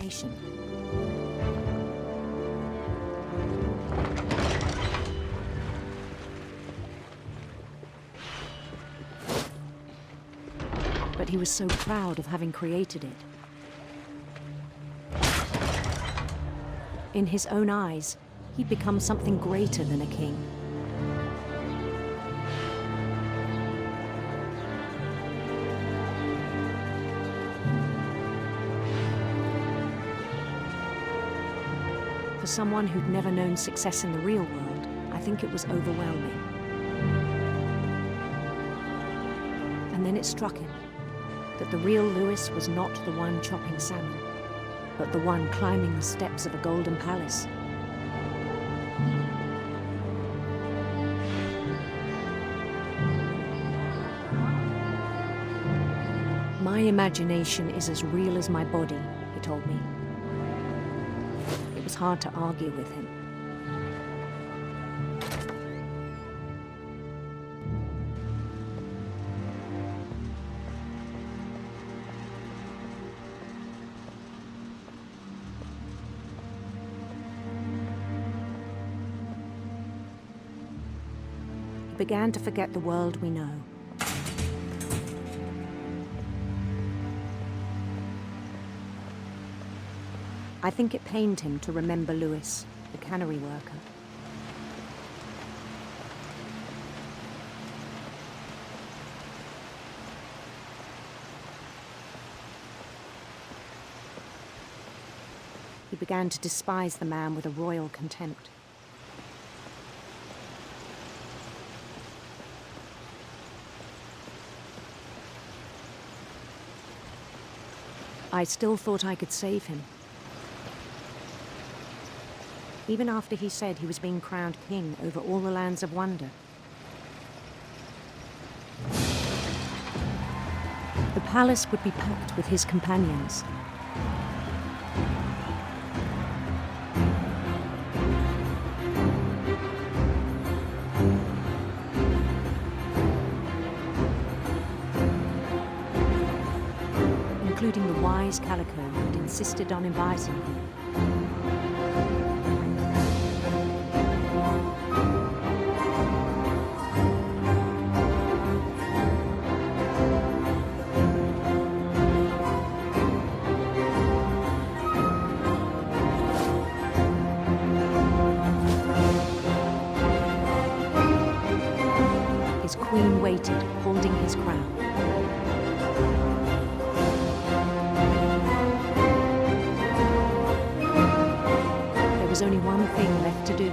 Nation. But he was so proud of having created it. In his own eyes, he'd become something greater than a king. For someone who'd never known success in the real world, I think it was overwhelming. And then it struck him that the real Lewis was not the one chopping salmon, but the one climbing the steps of a golden palace. My imagination is as real as my body, he told me. It was hard to argue with him. He began to forget the world we know. I think it pained him to remember Lewis, the cannery worker. He began to despise the man with a royal contempt. I still thought I could save him. Even after he said he was being crowned king over all the lands of wonder. The palace would be packed with his companions. Including the wise Calico who had insisted on inviting him. His queen waited, holding his crown. There was only one thing left to do.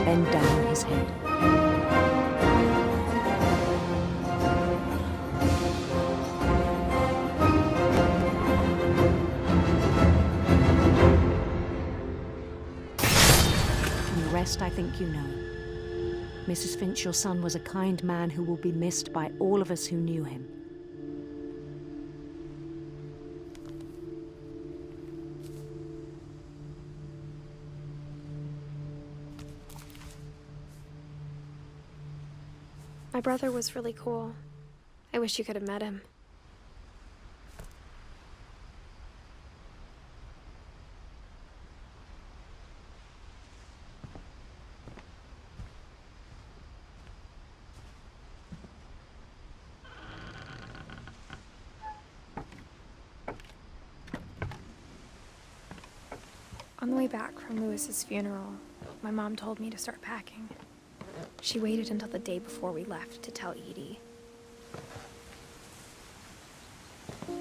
Bend down his head. And the rest I think you know. Mrs. Finch, your son was a kind man who will be missed by all of us who knew him. My brother was really cool. I wish you could have met him. On the way back from Lewis's funeral, my mom told me to start packing. She waited until the day before we left to tell Edie.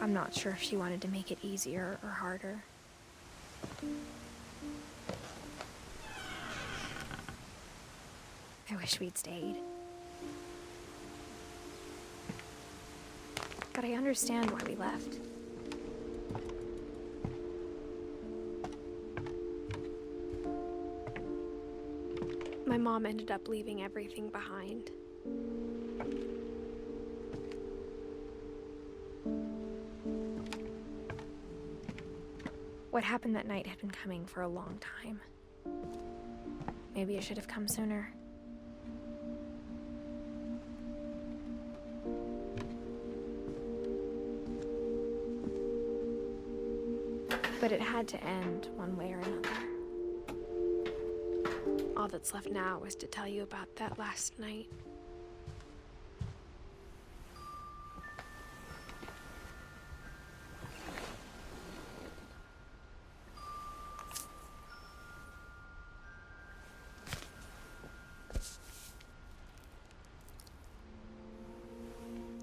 I'm not sure if she wanted to make it easier or harder. I wish we'd stayed. But I understand why we left. My mom ended up leaving everything behind. What happened that night had been coming for a long time. Maybe it should have come sooner. But it had to end one way or another. All that's left now is to tell you about that last night.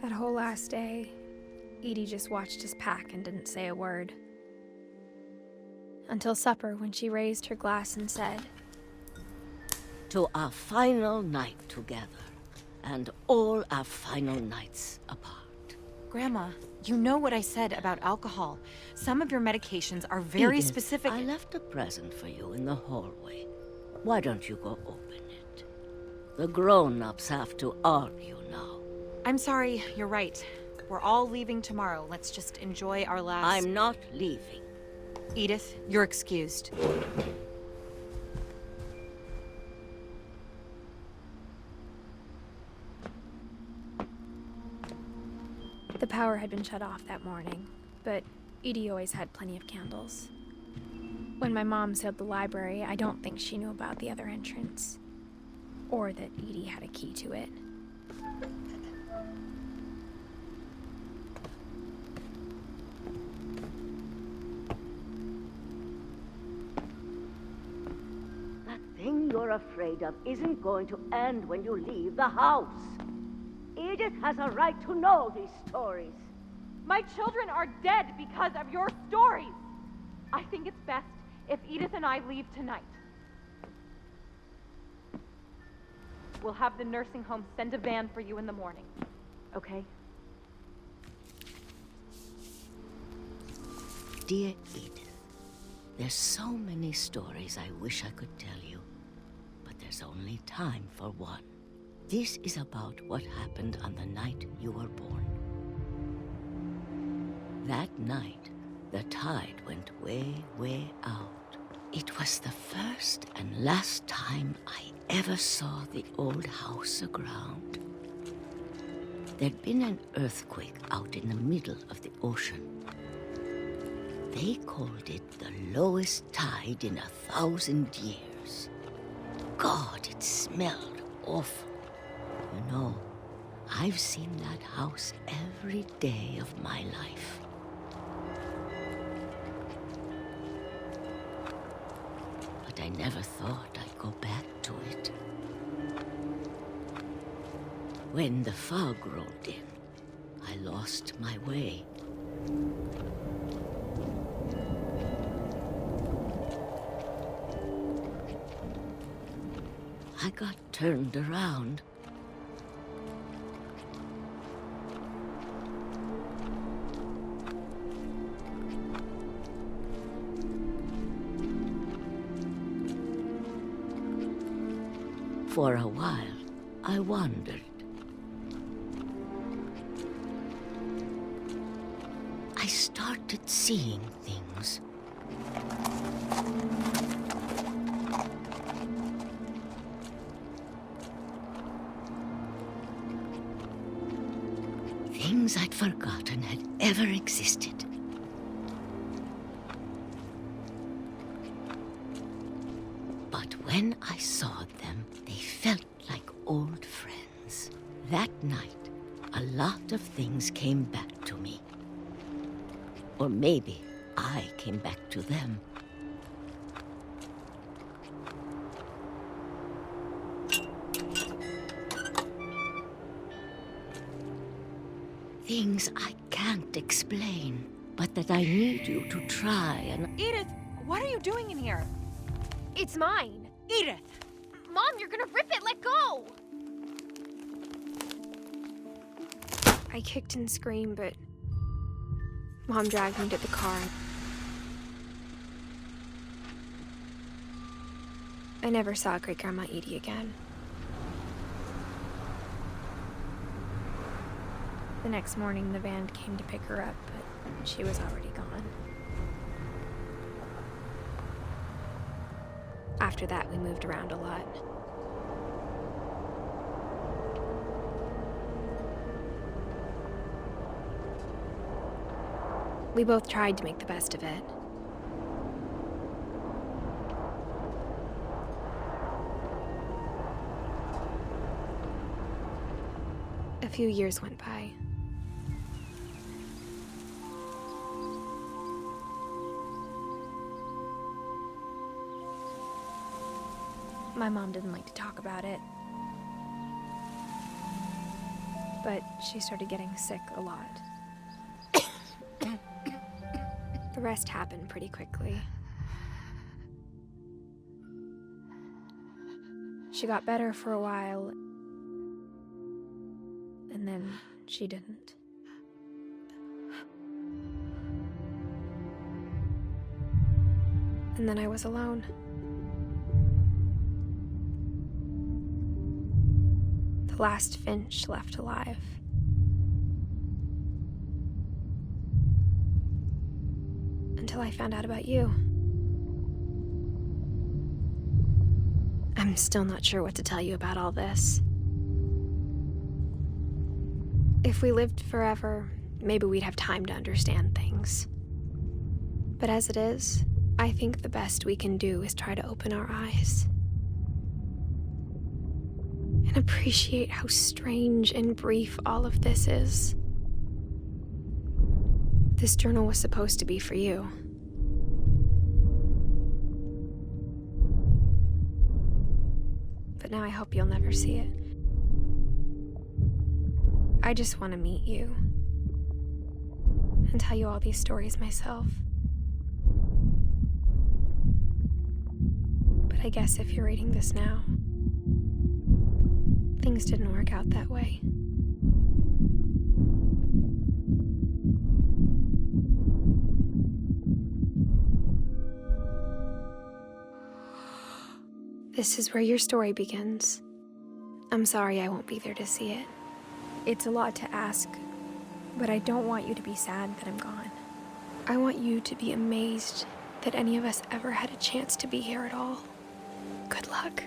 That whole last day, Edie just watched us pack and didn't say a word. Until supper, when she raised her glass and said, "To our final night together, and all our final nights apart." Grandma, you know what I said about alcohol. Some of your medications are very Edith, specific. I left a present for you in the hallway. Why don't you go open it? The grown-ups have to argue now. I'm sorry, you're right. We're all leaving tomorrow. Let's just enjoy our last... I'm not leaving. Edith, you're excused. the power had been shut off that morning, but Edie always had plenty of candles. When my mom sealed the library, I don't think she knew about the other entrance, or that Edie had a key to it. That thing you're afraid of isn't going to end when you leave the house. Edith has a right to know these stories. My children are dead because of your stories. I think it's best if Edith and I leave tonight. We'll have the nursing home send a van for you in the morning, okay? Dear Edith, there's so many stories I wish I could tell you, but there's only time for one. This is about what happened on the night you were born. That night, the tide went way, way out. It was the first and last time I ever saw the old house aground. There'd been an earthquake out in the middle of the ocean. They called it the lowest tide in 1,000 years. God, it smelled awful. You know, I've seen that house every day of my life. But I never thought I'd go back to it. When the fog rolled in, I lost my way. I got turned around. For a while, I wandered. I started seeing things. Things I'd forgotten had ever existed. But when I saw them, they felt like old friends. That night, a lot of things came back to me. Or maybe I came back to them. Things I can't explain, but that I need you to try and... Edith, what are you doing in here? It's mine! Edith! Mom, you're gonna rip it! Let go! I kicked and screamed, but Mom dragged me to the car. I never saw Great-Grandma Edie again. The next morning, the van came to pick her up, but she was already gone. After that, we moved around a lot. We both tried to make the best of it. A few years went by. My mom didn't like to talk about it, but she started getting sick a lot. The rest happened pretty quickly. She got better for a while, and then she didn't. And then I was alone. The last Finch left alive. Until I found out about you. I'm still not sure what to tell you about all this. If we lived forever, maybe we'd have time to understand things. But as it is, I think the best we can do is try to open our eyes. And appreciate how strange and brief all of this is. This journal was supposed to be for you. But now I hope you'll never see it. I just want to meet you and tell you all these stories myself. But I guess if you're reading this now, things didn't work out that way. This is where your story begins. I'm sorry I won't be there to see it. It's a lot to ask, but I don't want you to be sad that I'm gone. I want you to be amazed that any of us ever had a chance to be here at all. Good luck.